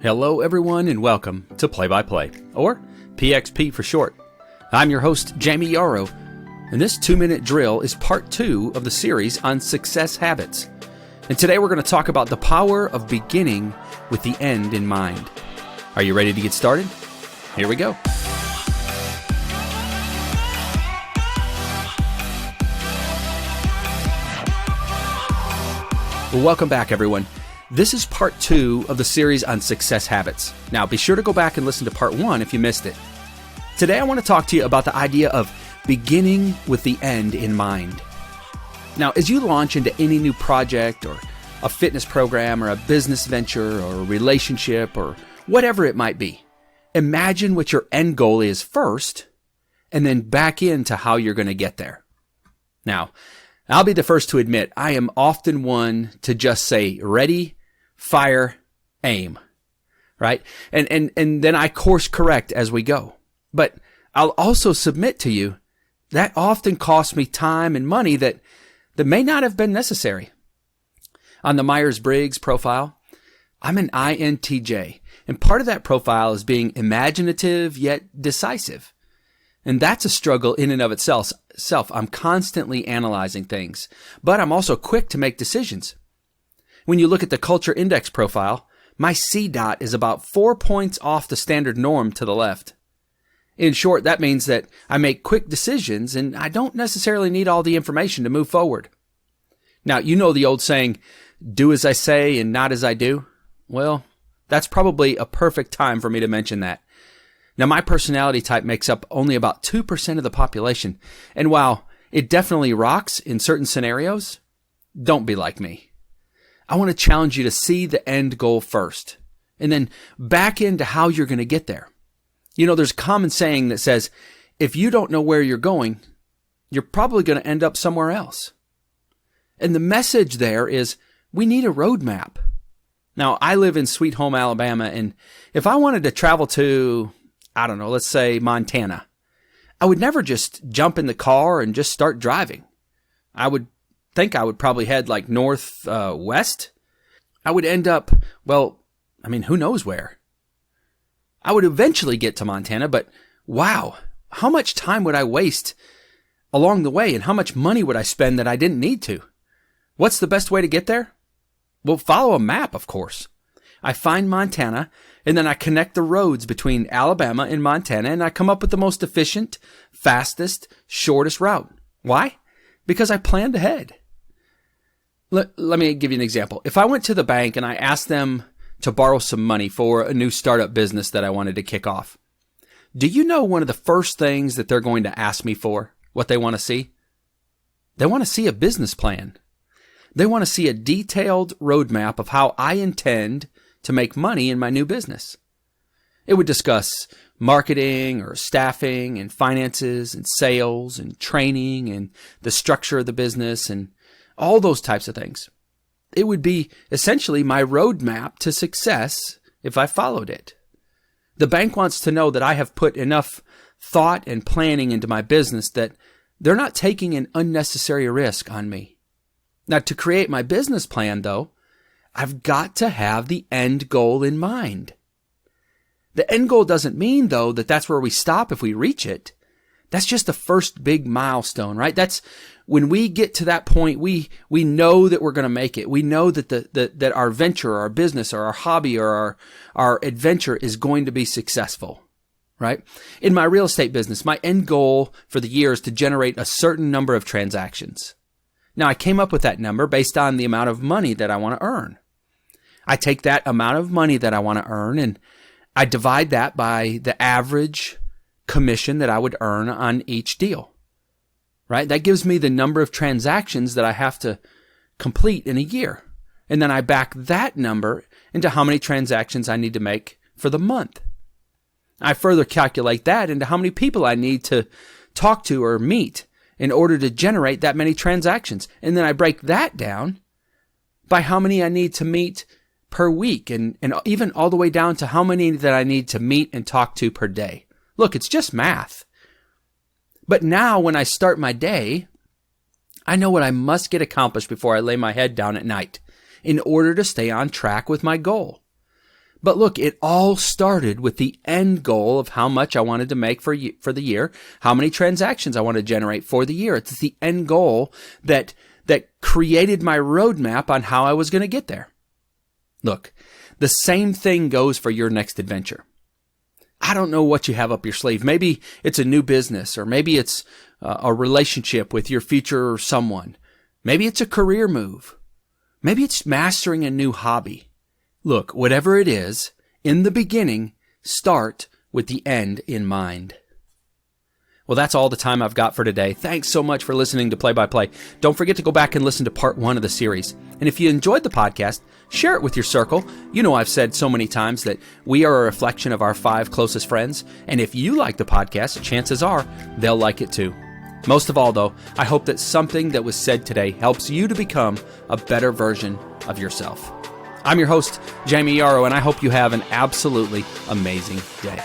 Hello everyone and welcome to Play by Play, or PXP for short. I'm your host, Jayme Yarroch, and this 2-minute drill is part 2 of the series on success habits. And today we're going to talk about the power of beginning with the end in mind. Are you ready to get started? Here we go. Well, welcome back everyone. This is part 2 of the series on success habits. Now, be sure to go back and listen to part 1 if you missed it. Today, I want to talk to you about the idea of beginning with the end in mind. Now, as you launch into any new project or a fitness program or a business venture or a relationship or whatever it might be, imagine what your end goal is first and then back into how you're going to get there. Now, I'll be the first to admit I am often one to just say ready, fire, aim, right? And then I course correct as we go. But I'll also submit to you that often costs me time and money that may not have been necessary. On the Myers-Briggs profile, I'm an INTJ, and part of that profile is being imaginative yet decisive. And that's a struggle in and of itself. I'm constantly analyzing things, but I'm also quick to make decisions. When you look at the culture index profile, my C dot is about 4 points off the standard norm to the left. In short, that means that I make quick decisions and I don't necessarily need all the information to move forward. Now, you know the old saying, do as I say and not as I do? Well, that's probably a perfect time for me to mention that. Now, my personality type makes up only about 2% of the population, and while it definitely rocks in certain scenarios, don't be like me. I want to challenge you to see the end goal first, and then back into how you're going to get there. You know, there's a common saying that says, if you don't know where you're going, you're probably going to end up somewhere else. And the message there is, we need a roadmap. Now, I live in Sweet Home, Alabama, and if I wanted to travel to, I don't know, let's say Montana, I would never just jump in the car and just start driving. I would think I would probably head like northwest. I would end up, who knows where. I would eventually get to Montana, but wow, how much time would I waste along the way and how much money would I spend that I didn't need to? What's the best way to get there? Well, follow a map, of course. I find Montana, and then I connect the roads between Alabama and Montana, and I come up with the most efficient, fastest, shortest route. Why? Because I planned ahead. Let me give you an example. If I went to the bank and I asked them to borrow some money for a new startup business that I wanted to kick off, do you know one of the first things that they're going to ask me for, what they want to see? They want to see a business plan. They want to see a detailed roadmap of how I intend to make money in my new business. It would discuss marketing or staffing and finances and sales and training and the structure of the business and all those types of things. It would be essentially my roadmap to success if I followed it. The bank wants to know that I have put enough thought and planning into my business that they're not taking an unnecessary risk on me. Now, to create my business plan, though, I've got to have the end goal in mind. The end goal doesn't mean, though, that that's where we stop if we reach it. That's just the first big milestone, right? That's when we get to that point, we know that we're going to make it. We know that that our venture, or our business, or our hobby, or our adventure is going to be successful, right? In my real estate business, my end goal for the year is to generate a certain number of transactions. Now, I came up with that number based on the amount of money that I want to earn. I take that amount of money that I want to earn and I divide that by the average commission that I would earn on each deal, right? That gives me the number of transactions that I have to complete in a year. And then I back that number into how many transactions I need to make for the month. I further calculate that into how many people I need to talk to or meet in order to generate that many transactions. And then I break that down by how many I need to meet per week and even all the way down to how many that I need to meet and talk to per day. Look, it's just math. But now when I start my day, I know what I must get accomplished before I lay my head down at night in order to stay on track with my goal. But look, it all started with the end goal of how much I wanted to make for the year, how many transactions I wanted to generate for the year. It's the end goal that created my roadmap on how I was going to get there. Look, the same thing goes for your next adventure. I don't know what you have up your sleeve. Maybe it's a new business, or maybe it's a relationship with your future someone. Maybe it's a career move. Maybe it's mastering a new hobby. Look, whatever it is, in the beginning, start with the end in mind. Well, that's all the time I've got for today. Thanks so much for listening to Play by Play. Don't forget to go back and listen to part 1 of the series. And if you enjoyed the podcast, share it with your circle. You know I've said so many times that we are a reflection of our 5 closest friends. And if you like the podcast, chances are they'll like it too. Most of all, though, I hope that something that was said today helps you to become a better version of yourself. I'm your host, Jayme Yarroch, and I hope you have an absolutely amazing day.